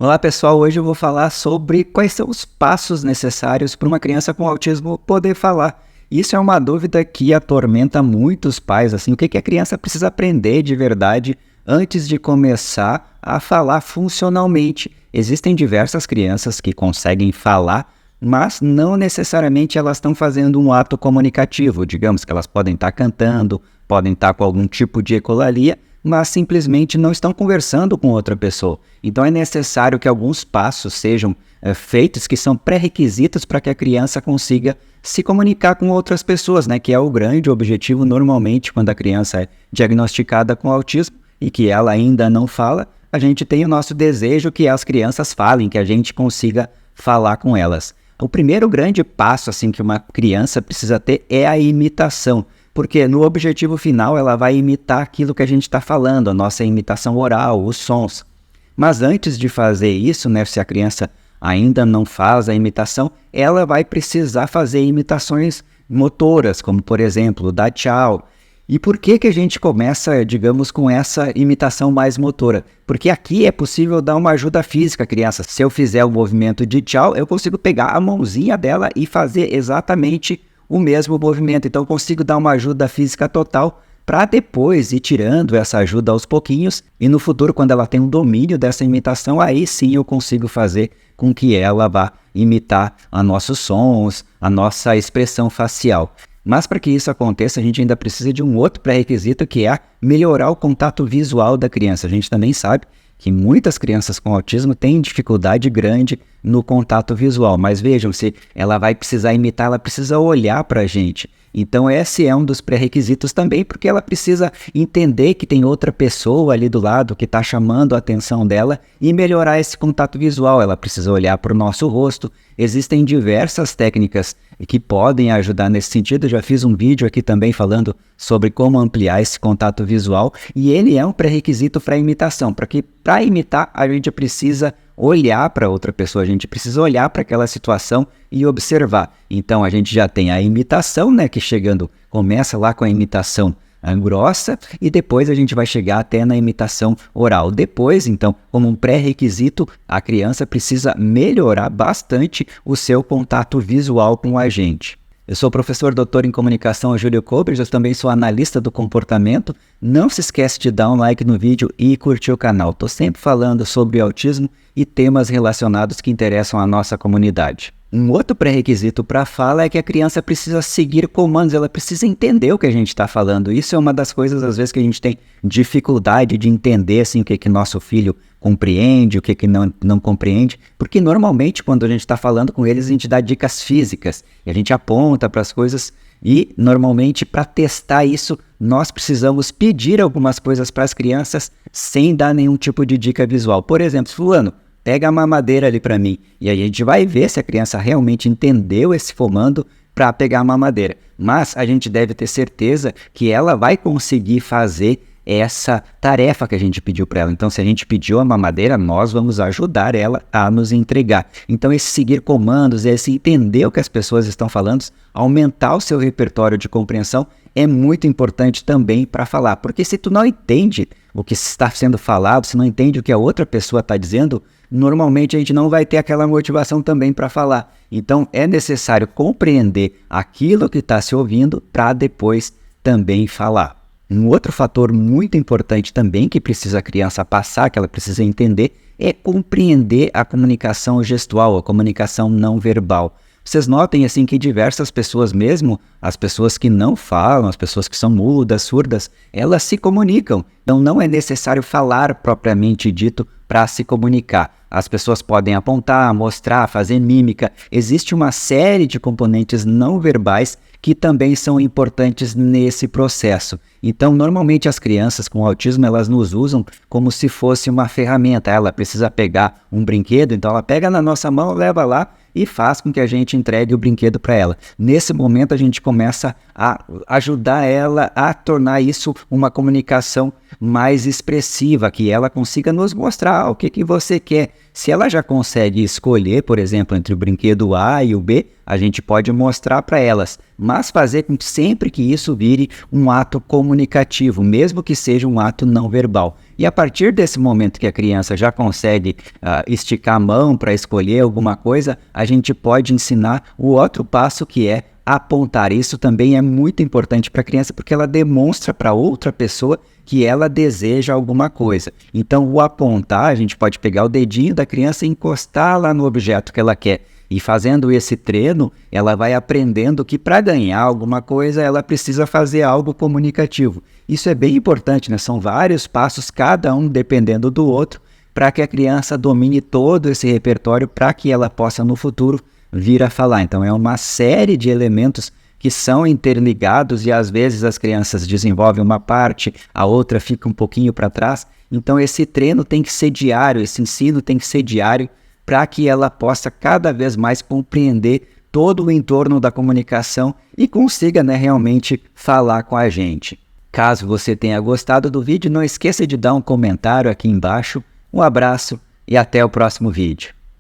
Olá pessoal, hoje eu vou falar sobre quais são os passos necessários para uma criança com autismo poder falar. Isso é uma dúvida que atormenta muitos pais, assim, o que a criança precisa aprender de verdade antes de começar a falar funcionalmente. Existem diversas crianças que conseguem falar, mas não necessariamente elas estão fazendo um ato comunicativo. Digamos que elas podem estar cantando, podem estar com algum tipo de ecolalia, mas simplesmente não estão conversando com outra pessoa. Então é necessário que alguns passos sejam feitos que são pré-requisitos para que a criança consiga se comunicar com outras pessoas, né? Que é o grande objetivo normalmente quando a criança é diagnosticada com autismo e que ela ainda não fala, a gente tem o nosso desejo que as crianças falem, que a gente consiga falar com elas. O primeiro grande passo assim que uma criança precisa ter é a imitação. Porque no objetivo final ela vai imitar aquilo que a gente está falando, a nossa imitação oral, os sons. Mas antes de fazer isso, né, se a criança ainda não faz a imitação, ela vai precisar fazer imitações motoras, como por exemplo, dar tchau. E por que a gente começa, digamos, com essa imitação mais motora? Porque aqui é possível dar uma ajuda física à criança. Se eu fizer o movimento de tchau, eu consigo pegar a mãozinha dela e fazer exatamente o mesmo movimento. Então eu consigo dar uma ajuda física total para depois ir tirando essa ajuda aos pouquinhos e no futuro, quando ela tem um domínio dessa imitação, aí sim eu consigo fazer com que ela vá imitar os nossos sons, a nossa expressão facial. Mas para que isso aconteça, a gente ainda precisa de um outro pré-requisito, que é melhorar o contato visual da criança. A gente também sabe que muitas crianças com autismo têm dificuldade grande no contato visual, mas vejam, se ela vai precisar imitar, ela precisa olhar para a gente. Então esse é um dos pré-requisitos também, porque ela precisa entender que tem outra pessoa ali do lado que está chamando a atenção dela e melhorar esse contato visual. Ela precisa olhar para o nosso rosto. Existem diversas técnicas que podem ajudar nesse sentido. Eu já fiz um vídeo aqui também falando sobre como ampliar esse contato visual e ele é um pré-requisito para a imitação, porque para imitar a gente precisa olhar para outra pessoa, a gente precisa olhar para aquela situação e observar. Então a gente já tem a imitação, né, que começa lá com a imitação grossa e depois a gente vai chegar até na imitação oral. Depois, então, como um pré-requisito, a criança precisa melhorar bastante o seu contato visual com a gente. Eu sou o professor doutor em comunicação Júlio Cobres, eu também sou analista do comportamento. Não se esquece de dar um like no vídeo e curtir o canal. Estou sempre falando sobre autismo e temas relacionados que interessam a nossa comunidade. Um outro pré-requisito para a fala é que a criança precisa seguir comandos, ela precisa entender o que a gente está falando. Isso é uma das coisas, às vezes, que a gente tem dificuldade de entender assim, o que nosso filho compreende, o que não compreende, porque normalmente quando a gente está falando com eles, a gente dá dicas físicas, e a gente aponta para as coisas, e normalmente para testar isso, nós precisamos pedir algumas coisas para as crianças sem dar nenhum tipo de dica visual. Por exemplo, fulano, pega a mamadeira ali para mim. E aí a gente vai ver se a criança realmente entendeu esse comando para pegar a mamadeira. Mas a gente deve ter certeza que ela vai conseguir fazer essa tarefa que a gente pediu para ela. Então, se a gente pediu a mamadeira, nós vamos ajudar ela a nos entregar. Então, esse seguir comandos, esse entender o que as pessoas estão falando, aumentar o seu repertório de compreensão é muito importante também para falar. Porque se tu não entende o que está sendo falado, se não entende o que a outra pessoa está dizendo, normalmente a gente não vai ter aquela motivação também para falar. Então, é necessário compreender aquilo que está se ouvindo para depois também falar. Um outro fator muito importante também que precisa a criança passar, que ela precisa entender, é compreender a comunicação gestual, a comunicação não verbal. Vocês notem assim que diversas pessoas mesmo, as pessoas que não falam, as pessoas que são mudas, surdas, elas se comunicam. Então não é necessário falar propriamente dito para se comunicar. As pessoas podem apontar, mostrar, fazer mímica. Existe uma série de componentes não verbais que também são importantes nesse processo. Então, normalmente as crianças com autismo, elas nos usam como se fosse uma ferramenta. Ela precisa pegar um brinquedo, então ela pega na nossa mão, leva lá e faz com que a gente entregue o brinquedo para ela. Nesse momento, a gente começa a ajudar ela a tornar isso uma comunicação mais expressiva, que ela consiga nos mostrar o que você quer. se ela já consegue escolher, por exemplo, entre o brinquedo A e o B, a gente pode mostrar para elas, mas fazer com que sempre que isso vire um ato comunicativo, mesmo que seja um ato não verbal. E a partir desse momento que a criança já consegue esticar a mão para escolher alguma coisa, a gente pode ensinar o outro passo, que é apontar. Isso também é muito importante para a criança, porque ela demonstra para outra pessoa que ela deseja alguma coisa. Então, o apontar, a gente pode pegar o dedinho da criança e encostar lá no objeto que ela quer. E fazendo esse treino, ela vai aprendendo que para ganhar alguma coisa, ela precisa fazer algo comunicativo. Isso é bem importante, né? São vários passos, cada um dependendo do outro, para que a criança domine todo esse repertório, para que ela possa, no futuro, vir a falar. Então, é uma série de elementos que são interligados e às vezes as crianças desenvolvem uma parte, a outra fica um pouquinho para trás. Então esse treino tem que ser diário, esse ensino tem que ser diário para que ela possa cada vez mais compreender todo o entorno da comunicação e consiga, né, realmente falar com a gente. Caso você tenha gostado do vídeo, não esqueça de dar um comentário aqui embaixo. Um abraço e até o próximo vídeo.